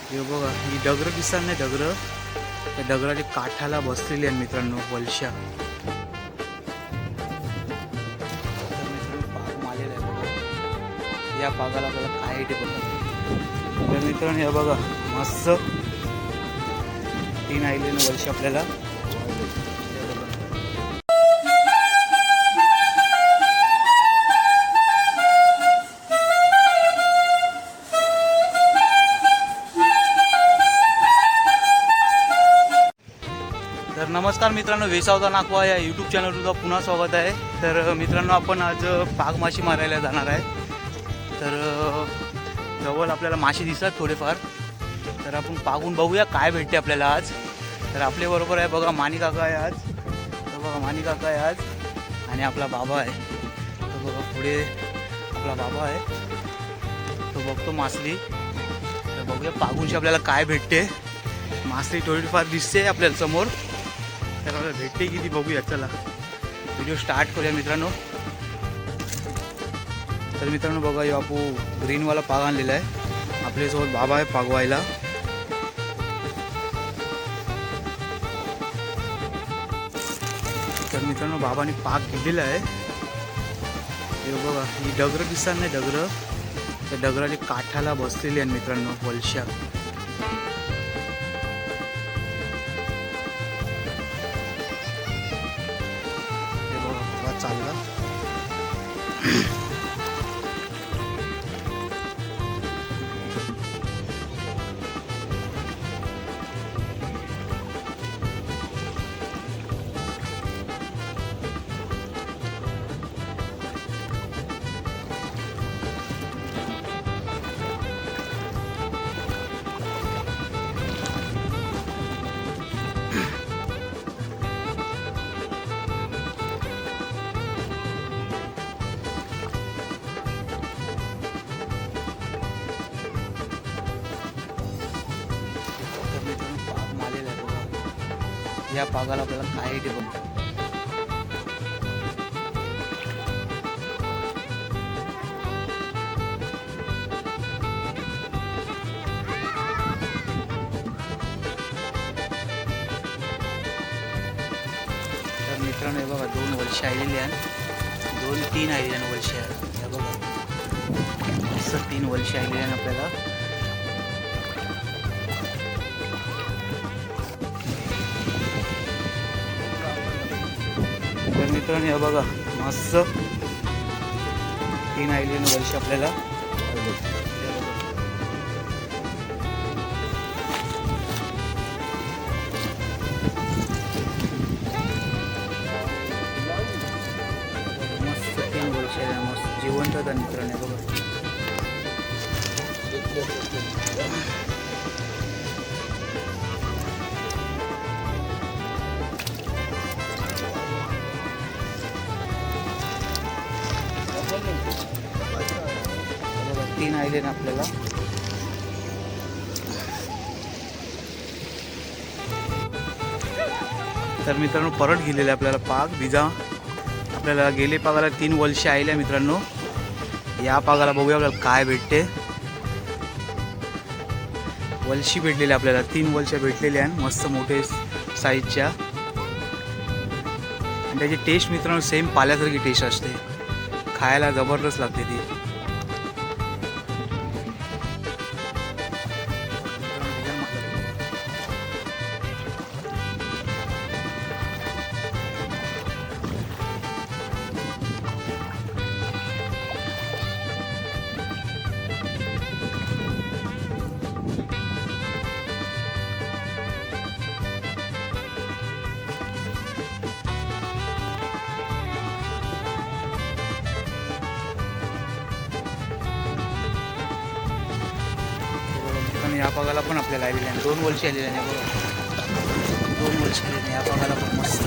हे बघा ही डगर दिसत नाही, डगर त्या डगराच्या काठाला बसलेली आहे मित्रांनो वलशा. पाग मालेला आहे बघा. या पागाला आपल्याला काय येते बघा. तर मित्रांनो हे बघा मस्त 3 आलेले वलशा आपल्याला. तर नमस्कार मित्रांनो, वेसावता नाकवा या यूट्यूब चॅनलवर पुन्हा स्वागत आहे. तर मित्रांनो आपण आज पाग माशी मारायला जाणार आहे. तर जवळ आपल्याला मासे दिसतात थोडेफार, तर आपण पागून बघूया काय भेटते आपल्याला आज. तर आपल्याबरोबर आहे बघा मानी काका आहे आज. तर बघा मानी काका आहे आज आणि आपला बाबा आहे. तर बघा पुढे आपला बाबा आहे, तो बघतो मासली. तर बघूया पागूनशी आपल्याला काय भेटते. मासली थोडीफार दिसते आपल्याला समोर, तर आपल्याला भेटते किती बघूया. चला व्हिडिओ स्टार्ट करूया मित्रांनो. तर मित्रांनो बघा यो आपू ग्रीनवाला पाग आणलेला आहे. आपल्यासोबत बाबा आहे पागवायला. तर मित्रांनो बाबाने पाग घेतलेला आहे. हे बघा ही डगर दिसत नाही, डगर त्या डगराच्या काठाला बसलेली आहे मित्रांनो वलशा. चालला या पागाला आपल्याला काय येते बघ. तर मित्रांनो हे बघा 2 वर्ष आलेली आहे, 2-3 आलेल्या वर्ष आहे. हे बघा असं 3 वर्ष आलेली आहे आपल्याला. तर मित्रांनो हे बघा मस्त 3 आलेले वर्ष आपल्याला. मस्त 3 वर्ष आहे, मस्त जिवंत होता मित्रांनो हे बघा. तीन आले ना आपल्याला. तर मित्रांनो परत गेलेले आपल्याला पाग बिजा. आपल्याला गेले पागाला 3 वर्ष आले मित्रांनो. या पागाला बघूया आपल्याला काय भेटते. वलशी भेटलेली आपल्याला 3 वर्ष भेटलेली आहे, मस्त मोठे साईजच्या. आणि त्याची टेस्ट मित्रांनो सेम पाल्यासारखी टेस्ट असते, खायला जबरदस्त लागते ती. या पागाला पण आपल्याला आलेले आहे 2 वर्ष आलेले आहे बघा. 2 वर्ष आलेले या पागाला पण मस्त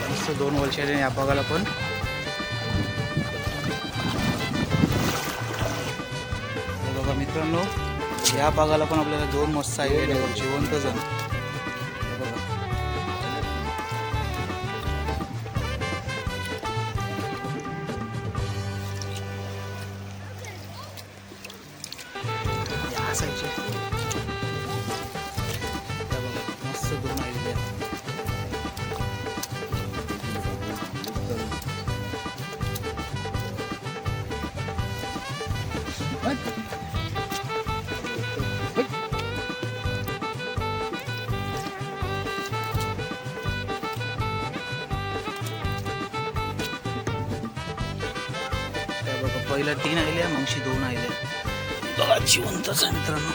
मस्त 2 वर्ष आलेले या पागाला पण. बघा मित्रांनो या पागाला पण आपल्याला 2 मस्त आलेले आहे जिवंत जण. असायचे त्या बघा मस्त दोन आलेले आहेत. बघा पहिला 3 आले मगशी 2 आले. बघा जिवंतच आहे मित्रांनो.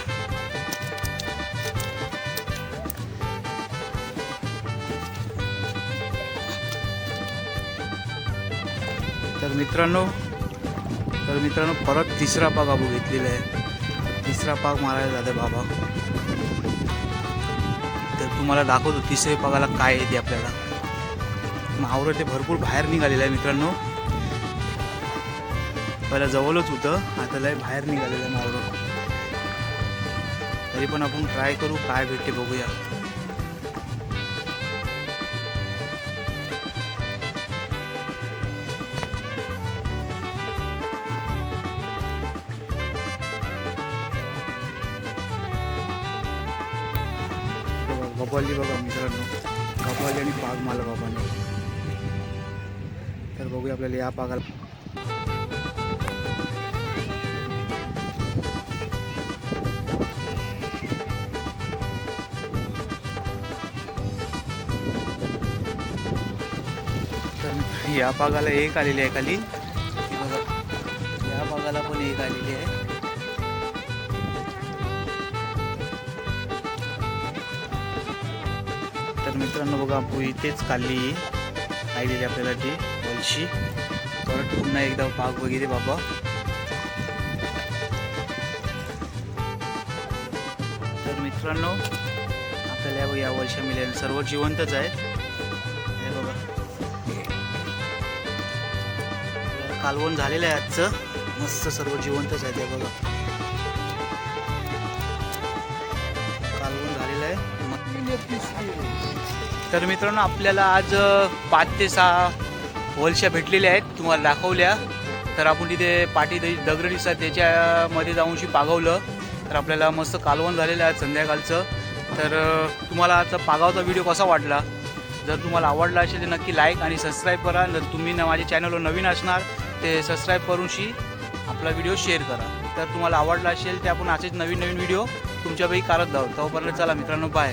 तर मित्रांनो परत तिसरा पाग आबू घेतलेला आहे. तिसरा पाग मारायला जाते बाबा. तर तुम्हाला दाखवतो तिसऱ्या पागाला काय येते आपल्याला. मावरं ते भरपूर बाहेर निघालेलं आहे मित्रांनो. पहिला जवळच होतं, आता लय बाहेर निघालेलं आहे मावळं. तरी पण आपण ट्राय करू काय भेटते बघूया. गपाली बघा मित्रांनो, गपाली आणि पाग माला बाबाने. तर बघूया आपल्याला या पागाला. या पागाला एक आलेली आहे खाली. बघा या पागाला पण एक आलेली आहे. तर मित्रांनो बघा आपण इथेच काढली आलेली आपल्याला ती वलशी. परत पुन्हा एकदा पाग बघितले बाबा. तर मित्रांनो आपल्याला या वलशा मिळाल्या सर्व जिवंतच आहेत. कालवण झालेलं आहे आजचं, मस्त सर्व जिवंतच आहे. ते बघा कालवण झालेलं आहे. तर मित्रांनो आपल्याला आज 5 ते 6 वलशा भेटलेल्या आहेत, तुम्हाला दाखवल्या. तर आपण तिथे पाठी दगड दिसतात त्याच्यामध्ये जाऊनशी पागवलं. तर आपल्याला मस्त कालवण झालेलं आहे संध्याकाळचं. तर तुम्हाला आता पागावचा व्हिडिओ कसा वाटला, जर तुम्हाला आवडला असेल तर नक्की लाईक आणि सबस्क्राईब करा. जर तुम्ही माझ्या चॅनलवर नवीन असणार ते सबस्क्राईब करूनशी आपला व्हिडिओ शेअर करा. तर तुम्हाला आवडला असेल ते आपण असेच नवीन व्हिडिओ तुमच्यापैकी करत जाऊ. तोपर्यंत चला मित्रांनो, बाय.